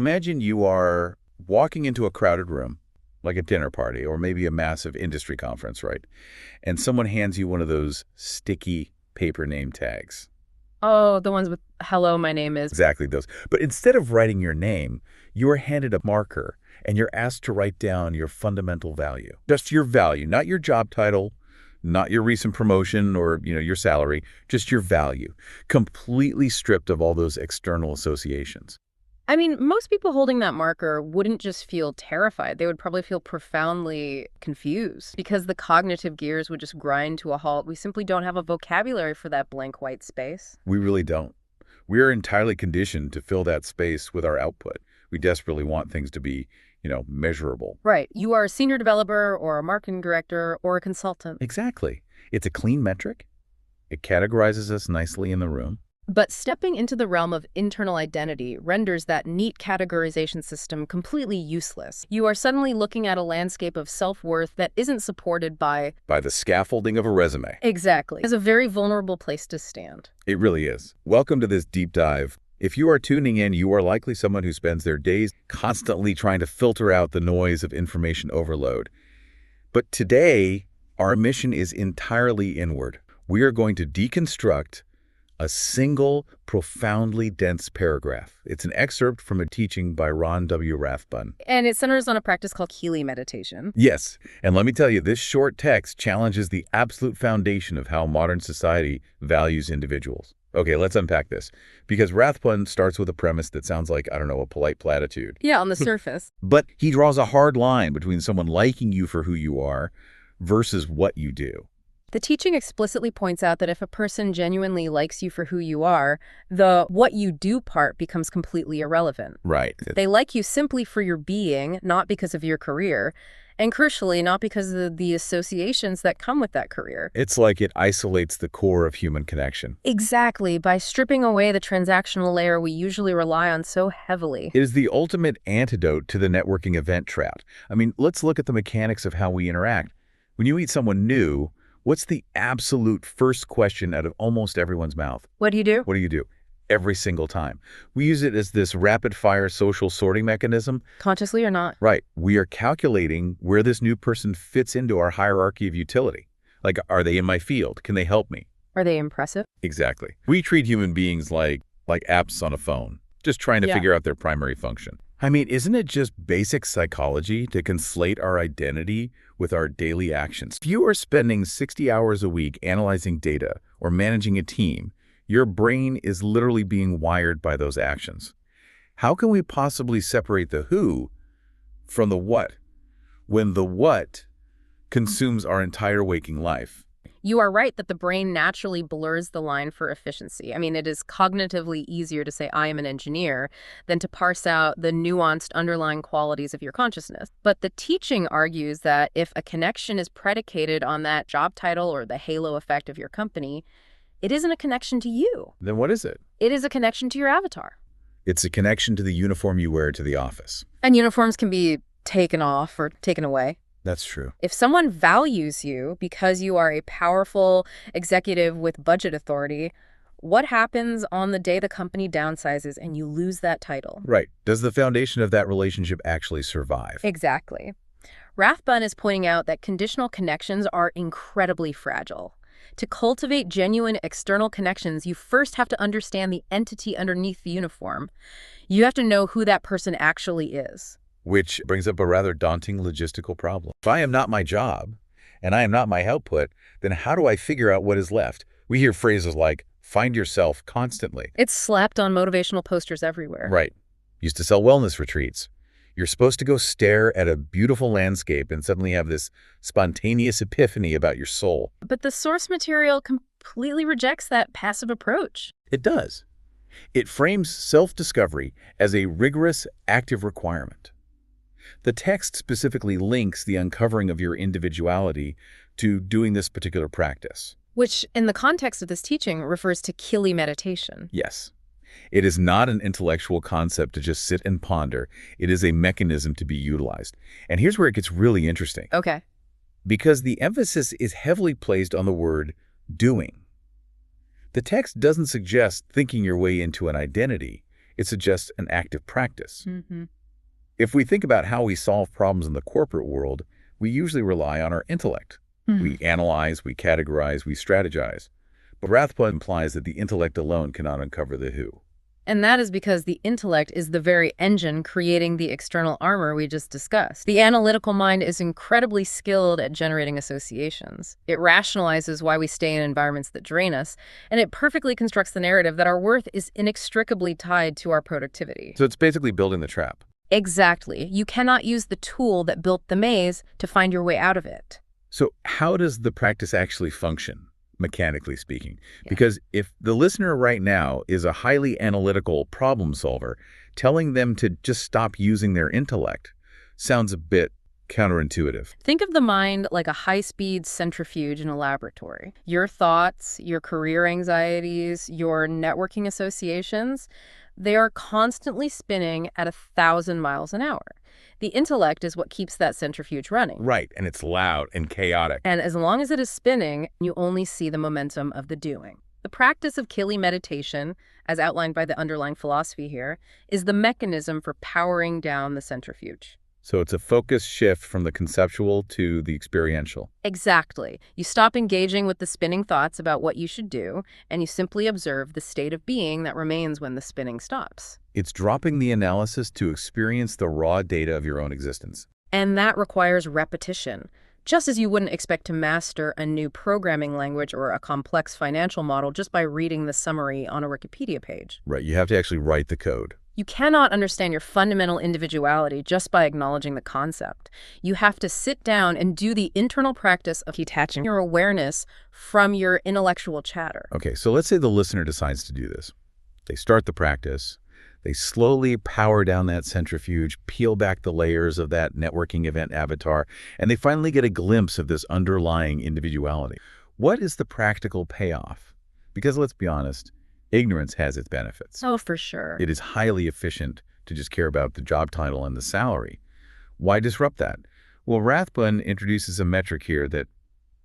Imagine you are walking into a crowded room, like a dinner party or maybe a massive industry conference, right? And someone hands you one of those sticky paper name tags. Oh, the ones with "Hello, my name is." Exactly those. But instead of writing your name, you are handed a marker and you're asked to write down your fundamental value. Just your value, not your job title, not your recent promotion or, your salary, just your value, completely stripped of all those external associations. I mean, most people holding that marker wouldn't just feel terrified. They would probably feel profoundly confused because the cognitive gears would just grind to a halt. We simply don't have a vocabulary for that blank white space. We really don't. We are entirely conditioned to fill that space with our output. We desperately want things to be, measurable. Right. You are a senior developer or a marketing director or a consultant. Exactly. It's a clean metric. It categorizes us nicely in the room. But stepping into the realm of internal identity renders that neat categorization system completely useless. You are suddenly looking at a landscape of self-worth that isn't supported by The scaffolding of a resume. Exactly. It's a very vulnerable place to stand. It really is. Welcome to this deep dive. If you are tuning in, you are likely someone who spends their days constantly trying to filter out the noise of information overload. But today, our mission is entirely inward. We are going to deconstruct a single, profoundly dense paragraph. It's an excerpt from a teaching by Ron W Rathbun. And it centers on a practice called Kelee meditation. Yes, and let me tell you, this short text challenges the absolute foundation of how modern society values individuals. Okay, let's unpack this. Because Rathbun starts with a premise that sounds like, I don't know, a polite platitude. Yeah, on the surface. But he draws a hard line between someone liking you for who you are versus what you do. The teaching explicitly points out that if a person genuinely likes you for who you are, the what you do part becomes completely irrelevant. Right. They like you simply for your being, not because of your career, and crucially, not because of the associations that come with that career. It's like it isolates the core of human connection. Exactly, by stripping away the transactional layer we usually rely on so heavily. It is the ultimate antidote to the networking event trap. I mean, let's look at the mechanics of how we interact. When you meet someone new, what's the absolute first question out of almost everyone's mouth? What do you do? What do you do? Every single time. We use it as this rapid-fire social sorting mechanism. Consciously or not? Right. We are calculating where this new person fits into our hierarchy of utility. Like, are they in my field? Can they help me? Are they impressive? Exactly. We treat human beings like apps on a phone, just trying to figure out their primary function. I mean, isn't it just basic psychology to conflate our identity with our daily actions? If you are spending 60 hours a week analyzing data or managing a team, your brain is literally being wired by those actions. How can we possibly separate the who from the what when the what consumes our entire waking life? You are right that the brain naturally blurs the line for efficiency. I mean, it is cognitively easier to say I am an engineer than to parse out the nuanced underlying qualities of your consciousness. But the teaching argues that if a connection is predicated on that job title or the halo effect of your company, it isn't a connection to you. Then what is it? It is a connection to your avatar. It's a connection to the uniform you wear to the office. And uniforms can be taken off or taken away. That's true. If someone values you because you are a powerful executive with budget authority, what happens on the day the company downsizes and you lose that title? Right. Does the foundation of that relationship actually survive? Exactly. Rathbun is pointing out that conditional connections are incredibly fragile. To cultivate genuine external connections, you first have to understand the entity underneath the uniform. You have to know who that person actually is. Which brings up a rather daunting logistical problem. If I am not my job, and I am not my output, then how do I figure out what is left? We hear phrases like, find yourself constantly. It's slapped on motivational posters everywhere. Right. Used to sell wellness retreats. You're supposed to go stare at a beautiful landscape and suddenly have this spontaneous epiphany about your soul. But the source material completely rejects that passive approach. It does. It frames self-discovery as a rigorous, active requirement. The text specifically links the uncovering of your individuality to doing this particular practice. Which, in the context of this teaching, refers to Kelee meditation. Yes. It is not an intellectual concept to just sit and ponder. It is a mechanism to be utilized. And here's where it gets really interesting. Okay. Because the emphasis is heavily placed on the word doing. The text doesn't suggest thinking your way into an identity. It suggests an active practice. Mm-hmm. If we think about how we solve problems in the corporate world, we usually rely on our intellect. We analyze, we categorize, we strategize. But Rathbun implies that the intellect alone cannot uncover the who. And that is because the intellect is the very engine creating the external armor we just discussed. The analytical mind is incredibly skilled at generating associations. It rationalizes why we stay in environments that drain us, and it perfectly constructs the narrative that our worth is inextricably tied to our productivity. So it's basically building the trap. Exactly. You cannot use the tool that built the maze to find your way out of it. So how does the practice actually function, mechanically speaking? Because if the listener right now is a highly analytical problem solver, telling them to just stop using their intellect sounds a bit counterintuitive. Think of the mind like a high-speed centrifuge in a laboratory. Your thoughts, your career anxieties, your networking associations, they are constantly spinning at 1,000 miles an hour. The intellect is what keeps that centrifuge running. Right, and it's loud and chaotic. And as long as it is spinning, you only see the momentum of the doing. The practice of Kelee meditation, as outlined by the underlying philosophy here, is the mechanism for powering down the centrifuge. So it's a focus shift from the conceptual to the experiential. Exactly. You stop engaging with the spinning thoughts about what you should do, and you simply observe the state of being that remains when the spinning stops. It's dropping the analysis to experience the raw data of your own existence. And that requires repetition. Just as you wouldn't expect to master a new programming language or a complex financial model just by reading the summary on a Wikipedia page. Right, you have to actually write the code. You cannot understand your fundamental individuality just by acknowledging the concept. You have to sit down and do the internal practice of detaching your awareness from your intellectual chatter. Okay, so let's say the listener decides to do this. They start the practice. They slowly power down that centrifuge, peel back the layers of that networking event avatar, and they finally get a glimpse of this underlying individuality. What is the practical payoff? Because let's be honest, ignorance has its benefits. Oh, for sure. It is highly efficient to just care about the job title and the salary. Why disrupt that? Well, Rathbun introduces a metric here that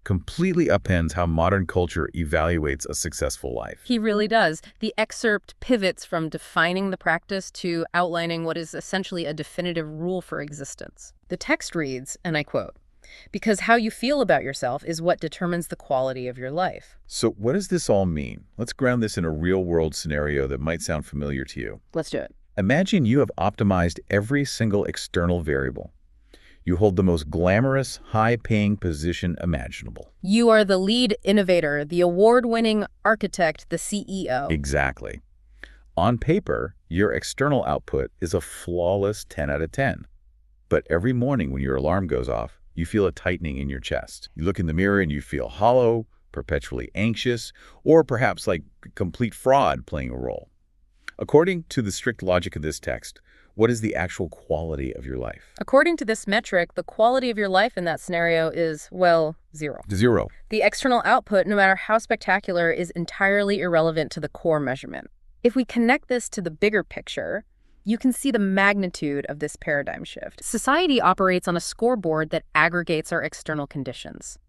completely upends how modern culture evaluates a successful life. He really does. The excerpt pivots from defining the practice to outlining what is essentially a definitive rule for existence. The text reads, and I quote, "Because how you feel about yourself is what determines the quality of your life." So what does this all mean? Let's ground this in a real-world scenario that might sound familiar to you. Let's do it. Imagine you have optimized every single external variable. You hold the most glamorous, high-paying position imaginable. You are the lead innovator, the award-winning architect, the CEO. Exactly. On paper, your external output is a flawless 10 out of 10. But every morning when your alarm goes off, you feel a tightening in your chest. You look in the mirror and you feel hollow, perpetually anxious, or perhaps like complete fraud playing a role. According to the strict logic of this text, what is the actual quality of your life? According to this metric, the quality of your life in that scenario is, well, zero. Zero. The external output, no matter how spectacular, is entirely irrelevant to the core measurement. If we connect this to the bigger picture, you can see the magnitude of this paradigm shift. Society operates on a scoreboard that aggregates our external conditions.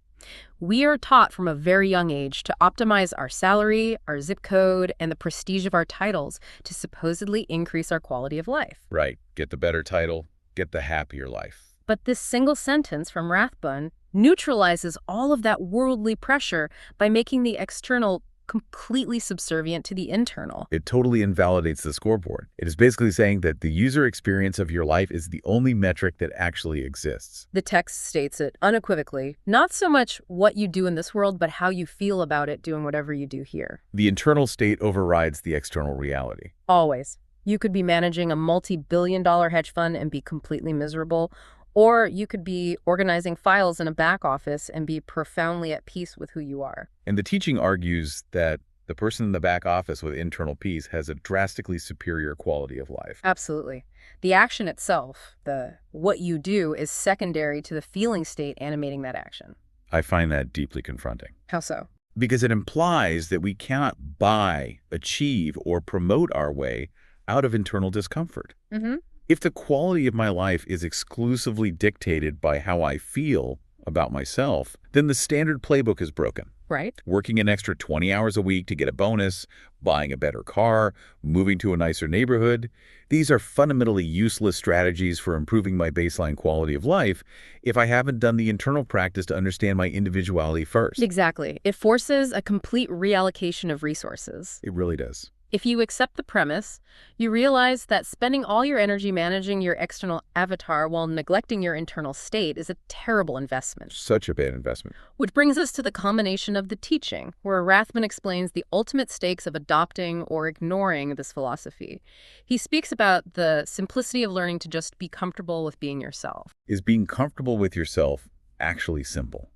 We are taught from a very young age to optimize our salary, our zip code, and the prestige of our titles to supposedly increase our quality of life. Right. Get the better title, get the happier life. But this single sentence from Rathbun neutralizes all of that worldly pressure by making the external completely subservient to the internal. It totally invalidates the scoreboard. It is basically saying that the user experience of your life is the only metric that actually exists. The text states it unequivocally, not so much what you do in this world, but how you feel about it doing whatever you do here. The internal state overrides the external reality. Always. You could be managing a multi-billion-dollar hedge fund and be completely miserable, or you could be organizing files in a back office and be profoundly at peace with who you are. And the teaching argues that the person in the back office with internal peace has a drastically superior quality of life. Absolutely. The action itself, the what you do, is secondary to the feeling state animating that action. I find that deeply confronting. How so? Because it implies that we cannot buy, achieve, or promote our way out of internal discomfort. Mm-hmm. If the quality of my life is exclusively dictated by how I feel about myself, then the standard playbook is broken. Right? Working an extra 20 hours a week to get a bonus, buying a better car, moving to a nicer neighborhood. These are fundamentally useless strategies for improving my baseline quality of life if I haven't done the internal practice to understand my individuality first. Exactly. It forces a complete reallocation of resources. It really does. If you accept the premise, you realize that spending all your energy managing your external avatar while neglecting your internal state is a terrible investment. Such a bad investment. Which brings us to the culmination of the teaching, where Rathbun explains the ultimate stakes of adopting or ignoring this philosophy. He speaks about the simplicity of learning to just be comfortable with being yourself. Is being comfortable with yourself actually simple?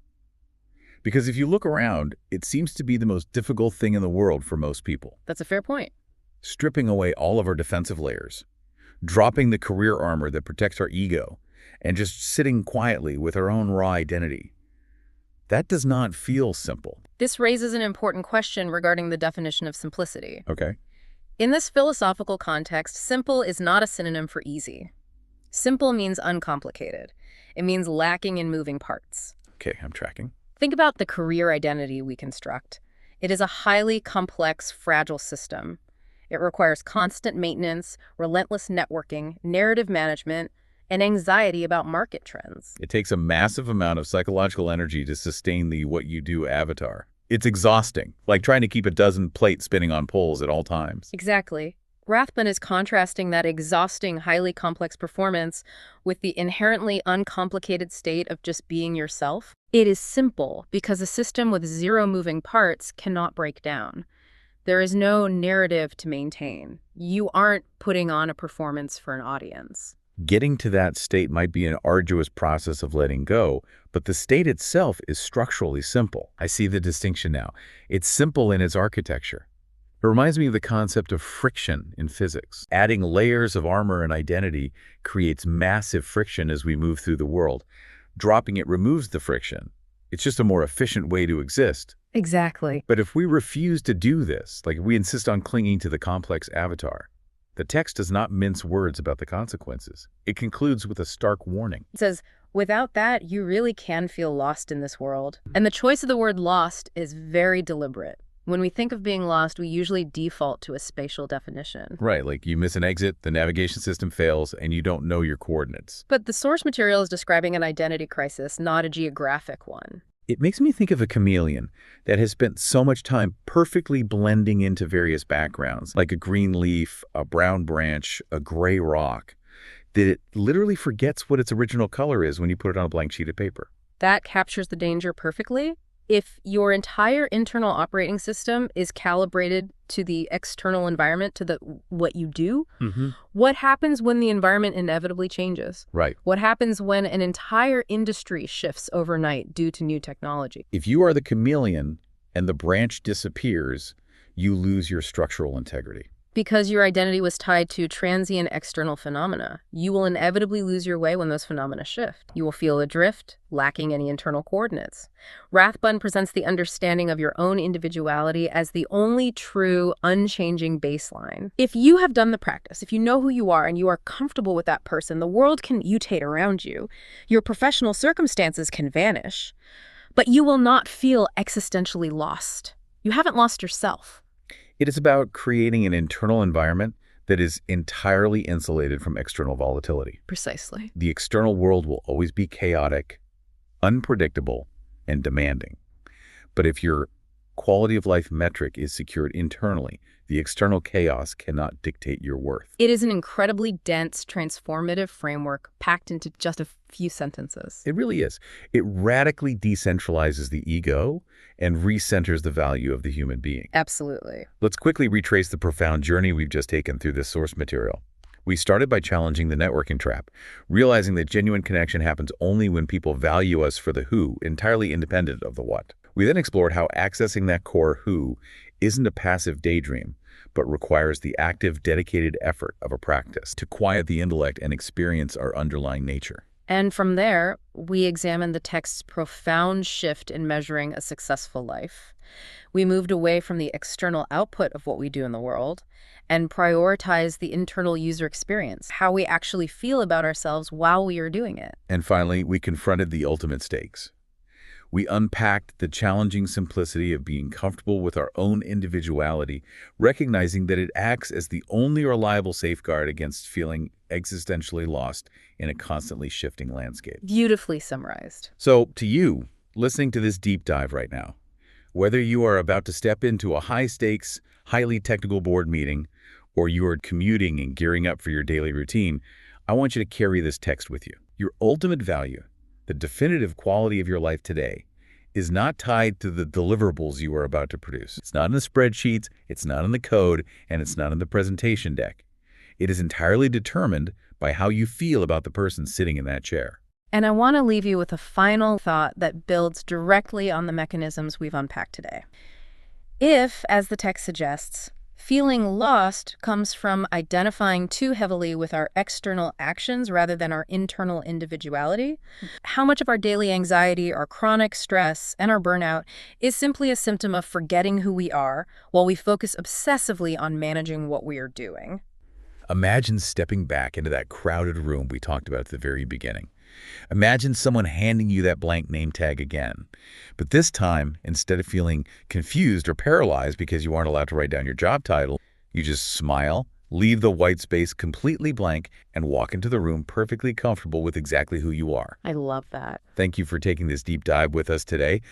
Because if you look around, it seems to be the most difficult thing in the world for most people. That's a fair point. Stripping away all of our defensive layers, dropping the career armor that protects our ego, and just sitting quietly with our own raw identity. That does not feel simple. This raises an important question regarding the definition of simplicity. Okay. In this philosophical context, simple is not a synonym for easy. Simple means uncomplicated. It means lacking in moving parts. Okay, I'm tracking. Think about the career identity we construct. It is a highly complex, fragile system. It requires constant maintenance, relentless networking, narrative management, and anxiety about market trends. It takes a massive amount of psychological energy to sustain the what you do avatar. It's exhausting, like trying to keep a dozen plates spinning on poles at all times. Exactly. Rathbun is contrasting that exhausting, highly complex performance with the inherently uncomplicated state of just being yourself. It is simple because a system with zero moving parts cannot break down. There is no narrative to maintain. You aren't putting on a performance for an audience. Getting to that state might be an arduous process of letting go, but the state itself is structurally simple. I see the distinction now. It's simple in its architecture. It reminds me of the concept of friction in physics. Adding layers of armor and identity creates massive friction as we move through the world. Dropping it removes the friction. It's just a more efficient way to exist. Exactly. But if we refuse to do this, like if we insist on clinging to the complex avatar, the text does not mince words about the consequences. It concludes with a stark warning. It says, without that, you really can feel lost in this world. And the choice of the word lost is very deliberate. When we think of being lost, we usually default to a spatial definition. Right, like you miss an exit, the navigation system fails, and you don't know your coordinates. But the source material is describing an identity crisis, not a geographic one. It makes me think of a chameleon that has spent so much time perfectly blending into various backgrounds, like a green leaf, a brown branch, a gray rock, that it literally forgets what its original color is when you put it on a blank sheet of paper. That captures the danger perfectly. If your entire internal operating system is calibrated to the external environment, to what you do, what happens when the environment inevitably changes? Right. What happens when an entire industry shifts overnight due to new technology? If you are the chameleon and the branch disappears, you lose your structural integrity. Because your identity was tied to transient external phenomena, you will inevitably lose your way when those phenomena shift. You will feel adrift, lacking any internal coordinates. Rathbun presents the understanding of your own individuality as the only true, unchanging baseline. If you have done the practice, if you know who you are and you are comfortable with that person, the world can mutate around you. Your professional circumstances can vanish, but you will not feel existentially lost. You haven't lost yourself. It is about creating an internal environment that is entirely insulated from external volatility. Precisely. The external world will always be chaotic, unpredictable, and demanding. But if your quality of life metric is secured internally, the external chaos cannot dictate your worth. It is an incredibly dense, transformative framework packed into just a few sentences. It really is. It radically decentralizes the ego and recenters the value of the human being. Absolutely. Let's quickly retrace the profound journey we've just taken through this source material. We started by challenging the networking trap, realizing that genuine connection happens only when people value us for the who, entirely independent of the what. We then explored how accessing that core who isn't a passive daydream, but requires the active, dedicated effort of a practice to quiet the intellect and experience our underlying nature. And from there, we examined the text's profound shift in measuring a successful life. We moved away from the external output of what we do in the world and prioritized the internal user experience, how we actually feel about ourselves while we are doing it. And finally, we confronted the ultimate stakes. We unpacked the challenging simplicity of being comfortable with our own individuality, recognizing that it acts as the only reliable safeguard against feeling existentially lost in a constantly shifting landscape. Beautifully summarized. So, to you, listening to this deep dive right now, whether you are about to step into a high-stakes, highly technical board meeting, or you are commuting and gearing up for your daily routine, I want you to carry this text with you. Your ultimate value, the definitive quality of your life today, is not tied to the deliverables you are about to produce. It's not in the spreadsheets, it's not in the code, and it's not in the presentation deck. It is entirely determined by how you feel about the person sitting in that chair. And I want to leave you with a final thought that builds directly on the mechanisms we've unpacked today. If, as the text suggests, feeling lost comes from identifying too heavily with our external actions rather than our internal individuality, how much of our daily anxiety, our chronic stress, and our burnout is simply a symptom of forgetting who we are while we focus obsessively on managing what we are doing. Imagine stepping back into that crowded room we talked about at the very beginning. Imagine someone handing you that blank name tag again. But this time, instead of feeling confused or paralyzed because you aren't allowed to write down your job title, you just smile, leave the white space completely blank, and walk into the room perfectly comfortable with exactly who you are. I love that. Thank you for taking this deep dive with us today.